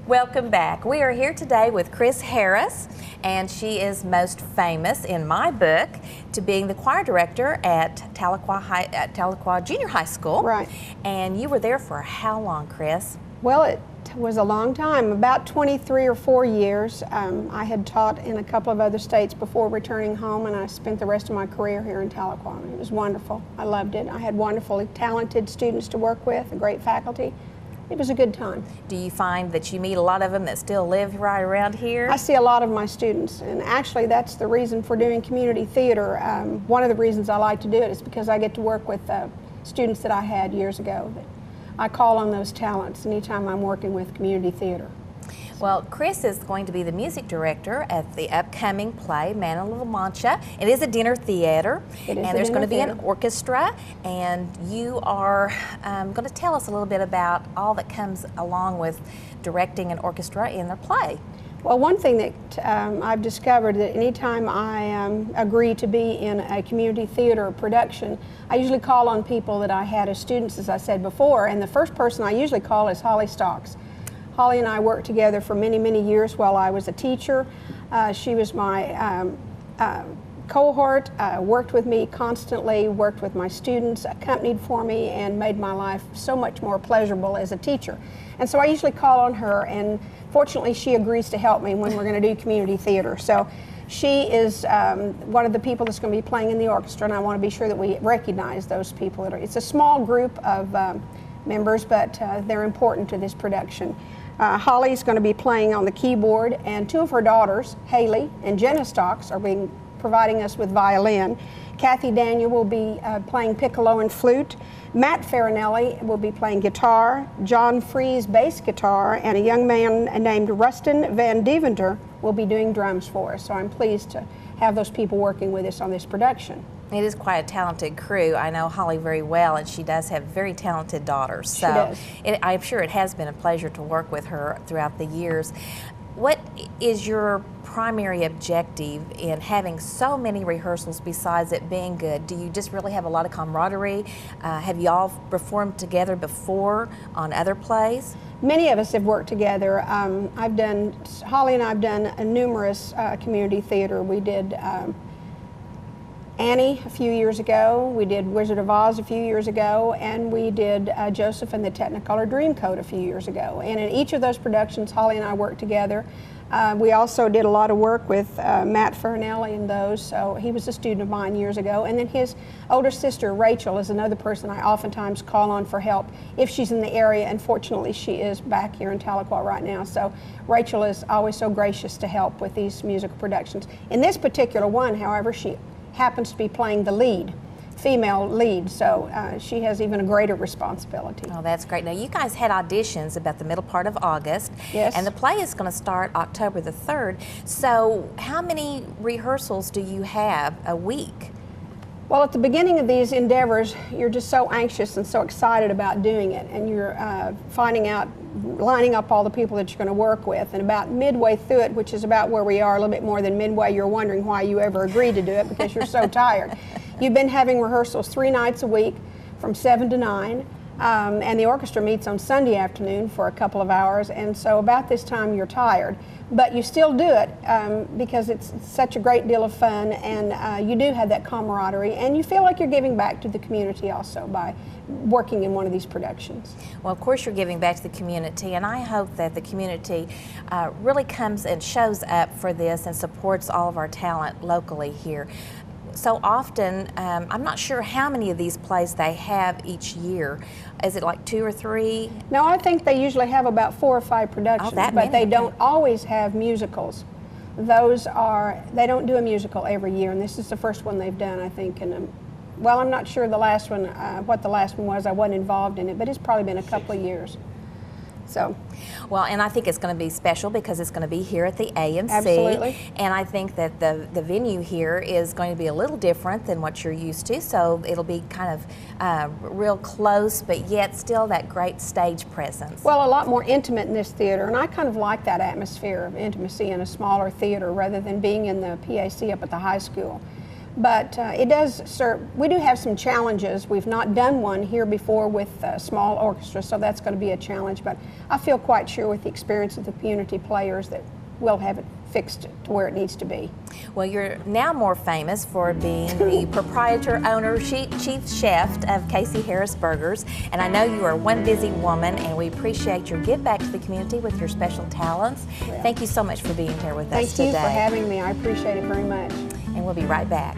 Welcome back. We are here today with Chris Harris, and she is most famous in my book to being the choir director at Tahlequah Junior High School. Right. And you were there for how long, Chris? Well, it was a long time, about 23 or 4 years. I had taught in a couple of other states before returning home, and I spent the rest of my career here in Tahlequah. It was wonderful. I loved it. I had wonderfully talented students to work with, a great faculty. It was a good time. Do you find that you meet a lot of them that still live right around here? I see a lot of my students, and actually that's the reason for doing community theater. One of the reasons I like to do it is because I get to work with students that I had years ago. I call on those talents anytime I'm working with community theater. Well, Chris is going to be the music director at the upcoming play, Man in Little Mancha. It is a dinner theater, and there's going to be an orchestra, and you are going to tell us a little bit about all that comes along with directing an orchestra in their play. Well, one thing that I've discovered that anytime I agree to be in a community theater production, I usually call on people that I had as students, as I said before, and the first person I usually call is Holly Stocks. Holly and I worked together for many, many years while I was a teacher. She was my cohort, worked with me constantly, worked with my students, accompanied for me, and made my life so much more pleasurable as a teacher. And so I usually call on her, and fortunately she agrees to help me when we're going to do community theater. So she is one of the people that's going to be playing in the orchestra, and I want to be sure that we recognize those people. It's a small group of members, but they're important to this production. Holly's going to be playing on the keyboard, and two of her daughters, Haley and Jenna Stocks, are providing us with violin. Kathy Daniel will be playing piccolo and flute. Matt Farinelli will be playing guitar. John Freeze bass guitar, and a young man named Rustin Van Deventer will be doing drums for us. So I'm pleased to have those people working with us on this production. It is quite a talented crew. I know Holly very well, and she does have very talented daughters. So I'm sure it has been a pleasure to work with her throughout the years. What is your primary objective in having so many rehearsals besides it being good? Do you just really have a lot of camaraderie? Have you all performed together before on other plays? Many of us have worked together. Holly and I have done numerous community theater. We did Annie a few years ago, we did Wizard of Oz a few years ago, and we did Joseph and the Technicolor Dreamcoat a few years ago. And in each of those productions, Holly and I worked together. We also did a lot of work with Matt Farinelli in those, so he was a student of mine years ago. And then his older sister, Rachel, is another person I oftentimes call on for help if she's in the area, and fortunately she is back here in Tahlequah right now. So Rachel is always so gracious to help with these musical productions. In this particular one, however, she happens to be playing the lead, female lead, so she has even a greater responsibility. Oh, that's great. Now, you guys had auditions about the middle part of August, yes, and the play is going to start October the 3rd. So how many rehearsals do you have a week? Well, at the beginning of these endeavors, you're just so anxious and so excited about doing it, and you're lining up all the people that you're going to work with, and about midway through it, which is about where we are, a little bit more than midway, you're wondering why you ever agreed to do it because you're so tired. You've been having rehearsals 3 nights a week from 7 to 9, and the orchestra meets on Sunday afternoon for a couple of hours, and so about this time you're tired. But you still do it because it's such a great deal of fun, and you do have that camaraderie, and you feel like you're giving back to the community also by working in one of these productions. Well, of course you're giving back to the community, and I hope that the community really comes and shows up for this and supports all of our talent locally here. So often, I'm not sure how many of these plays they have each year. Is it like 2 or 3? No, I think they usually have about 4 or 5 productions, but they don't always have musicals. They don't do a musical every year, and this is the first one they've done, I think. Well, I'm not sure the last one, what the last one was. I wasn't involved in it, but it's probably been a couple of years. So, well, and I think it's going to be special because it's going to be here at the AMC. Absolutely. And I think that the venue here is going to be a little different than what you're used to, so it'll be kind of real close, but yet still that great stage presence. Well, a lot more intimate in this theater, and I kind of like that atmosphere of intimacy in a smaller theater rather than being in the PAC up at the high school. But it does serve, we do have some challenges. We've not done one here before with a small orchestra, so that's going to be a challenge. But I feel quite sure with the experience of the community players that we'll have it fixed to where it needs to be. Well, you're now more famous for being the proprietor, owner, chief chef of Casey Harris Burgers, and I know you are one busy woman, and we appreciate your give back to the community with your special talents. Well, thank you so much for being here with us today. Thank you for having me. I appreciate it very much. And we'll be right back.